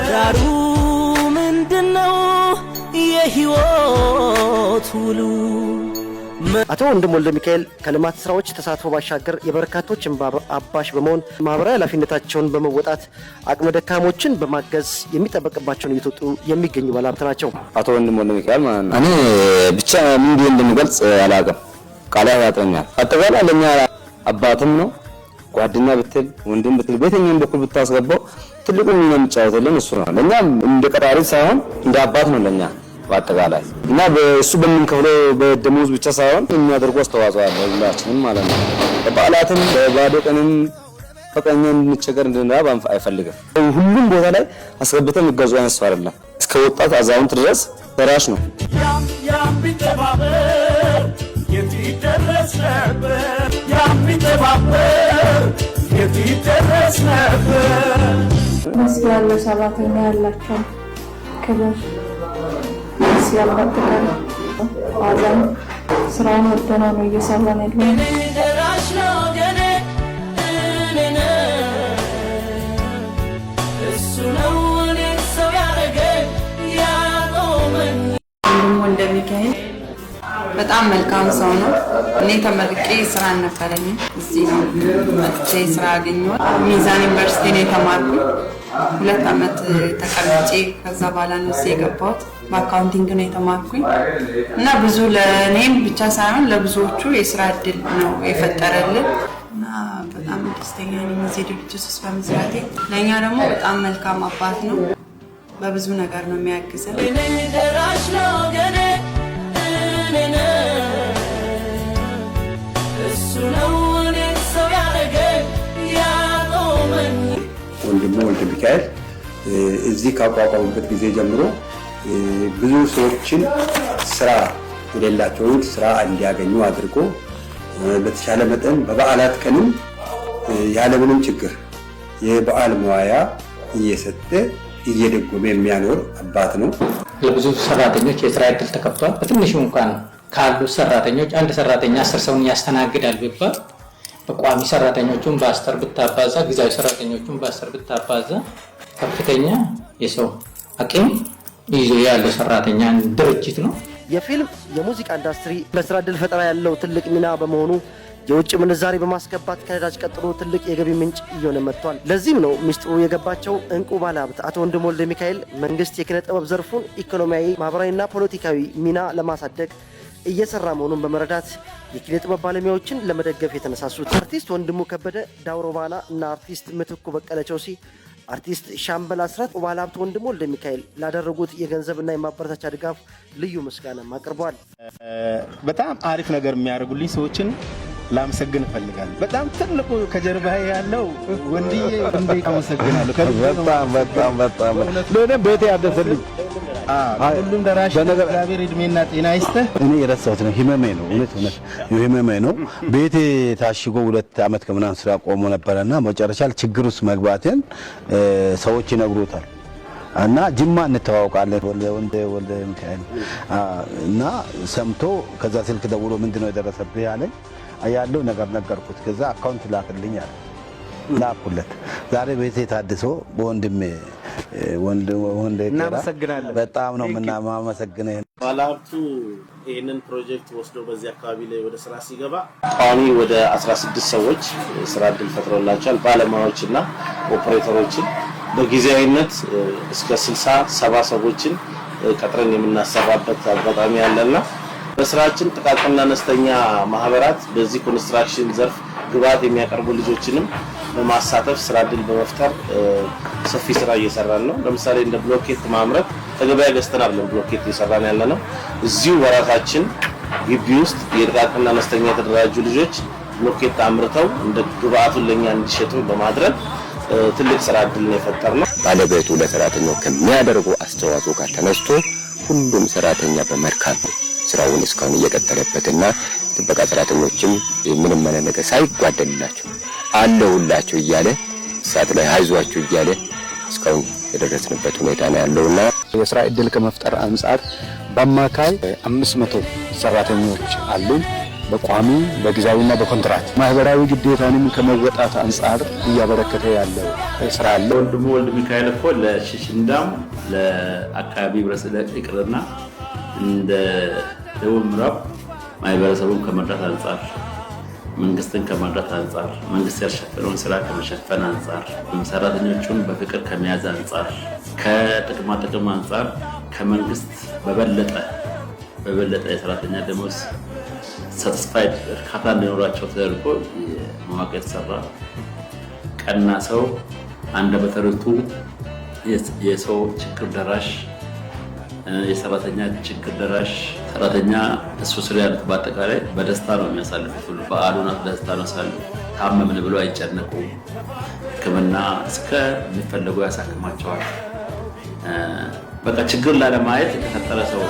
ዳሩ ምንድነው የህይወት ውሉ? አቶ ወንድሙ ወልደ ሚካኤል ከልማት ስራዎች ተሳትፎ ባሻገር የበርካቶች እንባ አባሽ በመሆን ማህበራዊ ኃላፊነታቸውን በመወጣት አቅመ ደካሞችን በማገዝ የሚጠበቅባቸውን እየተወጡ የሚገኙ ባለሀብት ናቸው። አቶ ወንድሙ ወልደ ሚካኤል ማለት ነው። እኔ ብቻ ምን እንደምገልጽ አላውቅም፣ ቃላት ያጥረኛል። አጠቃላይ ለኛ አባትም ነው፣ ጓደኛ ብትል ወንድም ብትል በየትኛውም በኩል ብታስገባው ትልቁን ሚና የሚጫወትልን እሱ ነው። ለኛ እንደ ቀጣሪ ሳይሆን እንደ አባት ነው ለኛ በአጠቃላይ እና በእሱ በምንከፍለው በደሞዝ ብቻ ሳይሆን የሚያደርጉ አስተዋጽኦ አለ ሁላችንም ማለት ነው። በበዓላትም በባዶ ቀንም ፈቀኘን እንቸገር እንድንራብ አይፈልግም። ሁሉም ቦታ ላይ አስገብተን የሚገዙ አይነት ሰው አይደለም። እስከ ወጣት አዛውንት ድረስ ደራሽ ነው። ያም ቢተባበር የት ይደረስ ነበር? ያም ቢተባበር የት ይደረስ ነበር? መስጊያ ያለው ሰራተኛ ያላቸው ክብር ሲያመጣጣ አዛን ስራውን ወደነው ነው እየሰራን ያለው። ደራሽ ነው ገኔ እኔ እሱ ነው እኔ ሰው ያረገኝ ያቆመኝ። ወንድሙ ወልደ ሚካኤል በጣም መልካም ሰው ነው። እኔ ተመርቄ ስራ አልነበረኝም፣ እዚህ ነው መጥቼ ስራ አገኘሁት። ሚዛን ዩኒቨርሲቲ ነው የተማርኩት። 2 አመት ተቀምጬ ከዛ በኋላ ነው እዚህ የገባሁት። በአካውንቲንግ ነው የተማርኩኝ እና ብዙ ለእኔም ብቻ ሳይሆን ለብዙዎቹ የስራ እድል ነው የፈጠረልን እና በጣም ደስተኛ ነኝ እዚህ ድርጅት ውስጥ በመስራቴ። ለእኛ ደግሞ በጣም መልካም አባት ነው፣ በብዙ ነገር ነው የሚያግዘን። ደራሽ ነው ገኔ እኔ እሱ ነው እኔ ሰው ያረገኝ ያቆመኝ። ወንድሙ ወልደ ሚካኤል እዚህ ካቋቋሙበት ጊዜ ጀምሮ ብዙ ሰዎችን ስራ የሌላቸውን ስራ እንዲያገኙ አድርጎ በተሻለ መጠን በበዓላት ቀንም ያለምንም ችግር የበዓል መዋያ እየሰጠ እየደጎመ የሚያኖር አባት ነው። ለብዙ ሰራተኞች የስራ እድል ተከፍቷል። በትንሹ እንኳን ካሉ ሰራተኞች አንድ ሰራተኛ 10 ሰውን ያስተናግዳል ቢባል በቋሚ ሰራተኞቹን በ10 ብታባዛ ጊዜያዊ ሰራተኞቹን በ10 ብታባዛ ከፍተኛ የሰው አቅም ይዞ ያለ ሰራተኛ ድርጅት ነው። የፊልም የሙዚቃ ኢንዱስትሪ ለስራ እድል ፈጠራ ያለው ትልቅ ሚና በመሆኑ የውጭ ምንዛሬ በማስገባት ከነዳጅ ቀጥሎ ትልቅ የገቢ ምንጭ እየሆነ መጥቷል። ለዚህም ነው ሚስጥሩ የገባቸው እንቁ ባለሀብት አቶ ወንድሙ ወልደ ሚካኤል መንግስት የኪነ ጥበብ ዘርፉን ኢኮኖሚያዊ፣ ማህበራዊና ፖለቲካዊ ሚና ለማሳደግ እየሰራ መሆኑን በመረዳት የኪነ ጥበብ ባለሙያዎችን ለመደገፍ የተነሳሱት። አርቲስት ወንድሙ ከበደ ዳውሮ ባላ እና አርቲስት ምትኩ በቀለ ቾሲ አርቲስት ሻምበል አስራት ባለሀብት ወንድሙ ወልደ ሚካኤል ላደረጉት የገንዘብና የማበረታቻ ድጋፍ ልዩ ምስጋናም አቅርቧል። በጣም አሪፍ ነገር የሚያደርጉልኝ ሰዎችን ላመሰግን እፈልጋለሁ። በጣም ትልቁ ከጀርባ ያለው ወንድዬ እንዴት አመሰግናለሁ። በጣም ለኔ ቤቴ ያደሰልኝ ሁሉም ደራሽ እግዚአብሔር እድሜና ጤና ይስጥህ። እኔ የረሳሁት ነው ህመሜ ነው። እውነት ህመሜ ነው። ቤቴ ታሽጎ 2 አመት ከምናምን ስራ ቆሞ ነበርና መጨረሻ ችግር ውስጥ መግባቴን ሰዎች ይነግሩታል እና ጅማ እንተዋወቃለን ወልደ ሚካኤል እና ሰምቶ ከዛ ስልክ ደውሎ ምንድነው የደረሰብህ ያለኝ ያለው ነገር ነገርኩት። ከዛ አካውንት ላክልኝ አለ። ላኩለት። ዛሬ ቤቴ ታድሶ በወንድሜ እናመሰግናለን። በጣም ነው የምናመሰግነው። ባለሀብቱ ይህንን ፕሮጀክት ወስዶ በዚህ አካባቢ ላይ ወደ ስራ ሲገባ ቋሚ ወደ 16 ሰዎች ስራ እድል ፈጥሮላቸዋል። ባለሙያዎችና ኦፕሬተሮችን በጊዜያዊነት እስከ 60-70 ሰዎችን ቀጥረን የምናሰራበት አጋጣሚ ያለና በስራችን ጥቃቅንና አነስተኛ ማህበራት በዚህ ኮንስትራክሽን ዘርፍ ግብአት የሚያቀርቡ ልጆችንም በማሳተፍ ስራ እድል በመፍጠር ሰፊ ስራ እየሰራን ነው። ለምሳሌ እንደ ብሎኬት ማምረት ተገበያ ገዝተን አይደለም ብሎኬት እየሰራን ያለነው። እዚሁ በራሳችን ግቢ ውስጥ የጥቃቅንና አነስተኛ የተደራጁ ልጆች ብሎኬት አምርተው እንደ ግብአቱን ለኛ እንዲሸጡ በማድረግ ትልቅ ስራ እድል ነው የፈጠርነው። ባለቤቱ ለሰራተኛው ከሚያደርጉ አስተዋጽኦ ጋር ተነስቶ ሁሉም ሰራተኛ በመርካቶ ስራውን እስካሁን እየቀጠለበትና ጥበቃ ሰራተኞችም ምንም ነገር ሳይጓደልላቸው አለውላቸው እያለ ሰዓት ላይ አይዟቸው እያለ እስካሁን የደረስንበት ሁኔታ ነው ያለውና የስራ እድል ከመፍጠር አንፃር በአማካይ 500 ሰራተኞች አሉን። በቋሚ በጊዜያዊና በኮንትራት ማህበራዊ ግዴታንም ከመወጣት አንጻር እያበረከተ ያለው ስራ አለ። ወንድሙ ወልደ ሚካኤል እኮ ለሽሽንዳም ለአካባቢ ህብረተሰብ ይቅርና እንደ ደቡብ ምዕራብ ማህበረሰቡን ከመርዳት አንጻር መንግስትን ከመርዳት አንጻር መንግስት ያልሸፈነውን ስራ ከመሸፈን አንጻር ሰራተኞቹን በፍቅር ከመያዝ አንጻር ከጥቅማ ጥቅም አንጻር ከመንግስት በበለጠ የሰራተኛ ደሞዝ ሳቲስፋይድ እርካታ እንዲኖራቸው ተደርጎ መዋቅር የተሰራ ቀና ሰው አንደበተ ርቱዕ የሰው ችግር ደራሽ የሰራተኛ ችግር ደራሽ ሰራተኛ እሱ ስለ ያሉት በአጠቃላይ በደስታ ነው የሚያሳልፉት። ሁሉ በዓሉን በደስታ ነው ያሳልፉት። ታመምን ብለው አይጨነቁም። ሕክምና እስከ የሚፈልገው ያሳክማቸዋል። በቃ ችግር ላለማየት የተፈጠረ ሰው